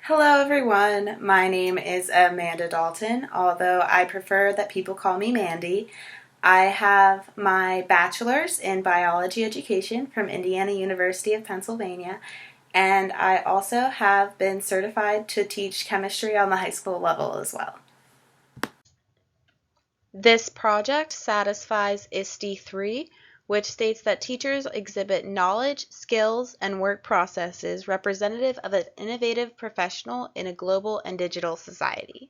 Hello, everyone. My name is Amanda Dalton, although I prefer that people call me Mandy. I have my bachelor's in biology education from Indiana University of Pennsylvania, and I also have been certified to teach chemistry on the high school level as well. This project satisfies ISTE 3, which states that teachers exhibit knowledge, skills, and work processes representative of an innovative professional in a global and digital society.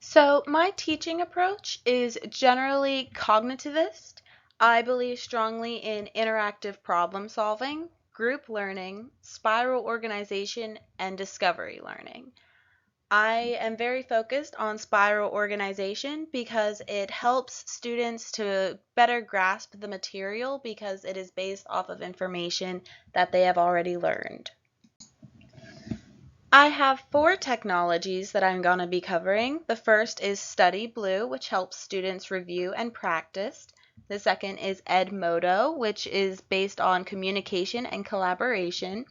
So my teaching approach is generally cognitivist. I believe strongly in interactive problem solving, group learning, spiral organization, and discovery learning. I am very focused on spiral organization because it helps students to better grasp the material because it is based off of information that they have already learned. I have 4 technologies that I'm going to be covering. The first is Study Blue, which helps students review and practice. The second is Edmodo, which is based on communication and collaboration,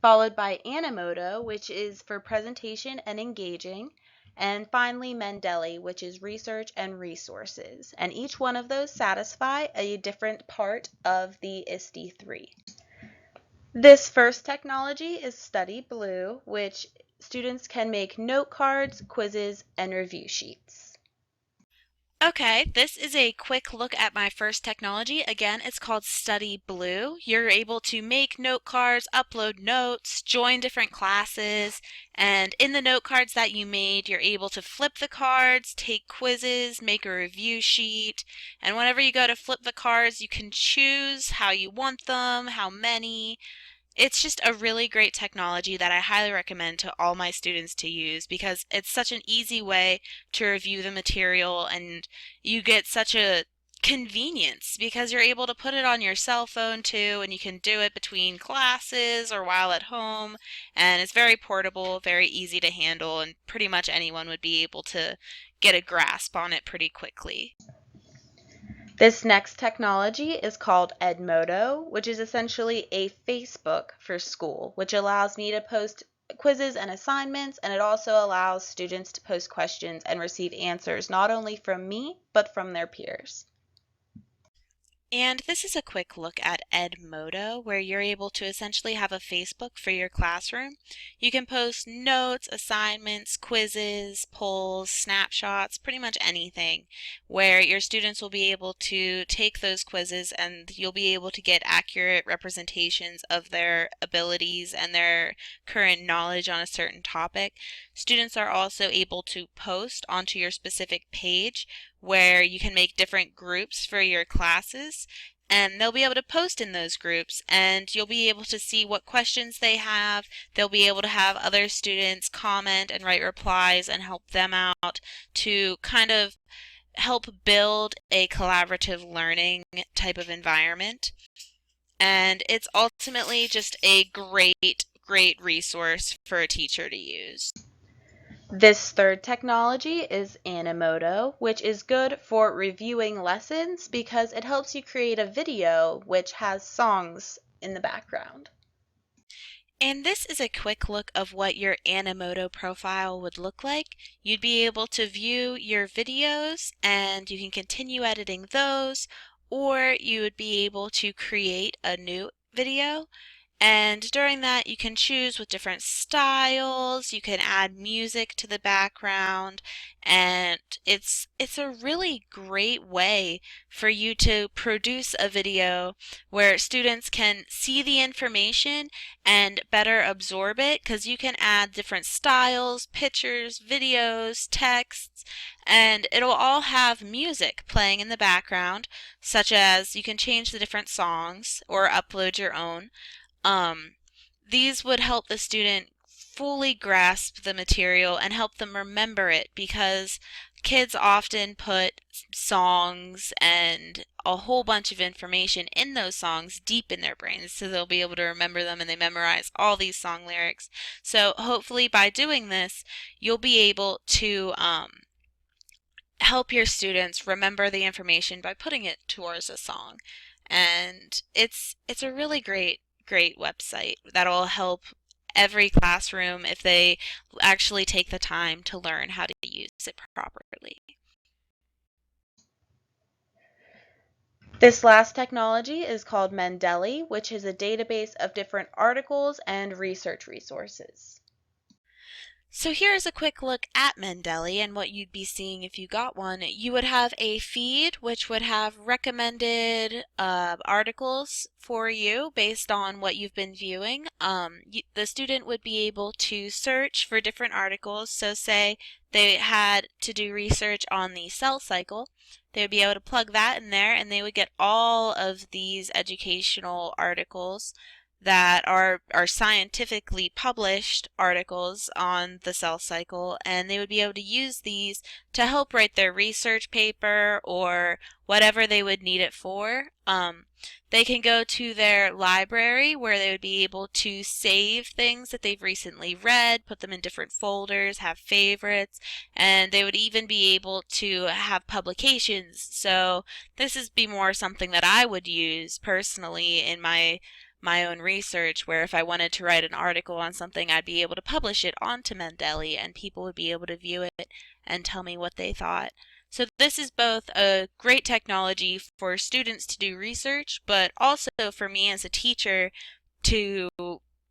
followed by Animoto, which is for presentation and engaging, and finally Mendeley, which is research and resources. And each one of those satisfy a different part of the ISTE 3. This first technology is Study Blue, which students can make note cards, quizzes, and review sheets. Okay, this is a quick look at my first technology. Again, it's called Study Blue. You're able to make note cards, upload notes, join different classes, and in the note cards that you made, you're able to flip the cards, take quizzes, make a review sheet, and whenever you go to flip the cards, you can choose how you want them, how many. It's just a really great technology that I highly recommend to all my students to use because it's such an easy way to review the material and you get such a convenience because you're able to put it on your cell phone too and you can do it between classes or while at home, and it's very portable, very easy to handle, and pretty much anyone would be able to get a grasp on it pretty quickly. This next technology is called Edmodo, which is essentially a Facebook for school, which allows me to post quizzes and assignments, and it also allows students to post questions and receive answers not only from me, but from their peers. And this is a quick look at Edmodo, where you're able to essentially have a Facebook for your classroom. You can post notes, assignments, quizzes, polls, snapshots, pretty much anything, where your students will be able to take those quizzes and you'll be able to get accurate representations of their abilities and their current knowledge on a certain topic. Students are also able to post onto your specific page where you can make different groups for your classes, and they'll be able to post in those groups and you'll be able to see what questions they have. They'll be able to have other students comment and write replies and help them out to kind of help build a collaborative learning type of environment. And it's ultimately just a great resource for a teacher to use. This third technology is Animoto, which is good for reviewing lessons because it helps you create a video which has songs in the background. And this is a quick look of what your Animoto profile would look like. You'd be able to view your videos and you can continue editing those, or you would be able to create a new video. And during that, you can choose with different styles, you can add music to the background, and it's a really great way for you to produce a video where students can see the information and better absorb it because you can add different styles, pictures, videos, texts, and it'll all have music playing in the background, such as you can change the different songs or upload your own. Um, these would help the student fully grasp the material and help them remember it because kids often put songs and a whole bunch of information in those songs deep in their brains so they'll be able to remember them and they memorize all these song lyrics. So hopefully by doing this, you'll be able to help your students remember the information by putting it towards a song. And it's a really great great website that'll help every classroom if they actually take the time to learn how to use it properly. This last technology is called Mendeley, which is a database of different articles and research resources. So here's a quick look at Mendeley and what you'd be seeing if you got one. You would have a feed which would have recommended articles for you based on what you've been viewing. The student would be able to search for different articles. So say they had to do research on the cell cycle, they would be able to plug that in there and they would get all of these educational articles that are scientifically published articles on the cell cycle, and they would be able to use these to help write their research paper or whatever they would need it for. They can go to their library where they would be able to save things that they've recently read, put them in different folders, have favorites, and they would even be able to have publications. So this is be more something that I would use personally in my own research, where if I wanted to write an article on something, I'd be able to publish it onto Mendeley and people would be able to view it and tell me what they thought. So this is both a great technology for students to do research, but also for me as a teacher to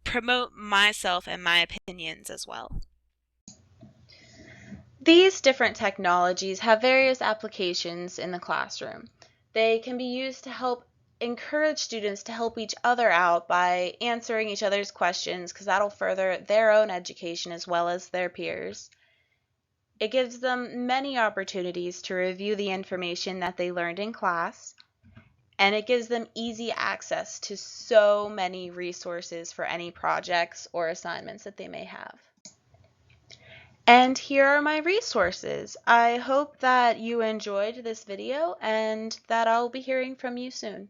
promote myself and my opinions as well. These different technologies have various applications in the classroom. They can be used to help encourage students to help each other out by answering each other's questions, because that'll further their own education as well as their peers. It gives them many opportunities to review the information that they learned in class, and it gives them easy access to so many resources for any projects or assignments that they may have. And here are my resources. I hope that you enjoyed this video and that I'll be hearing from you soon.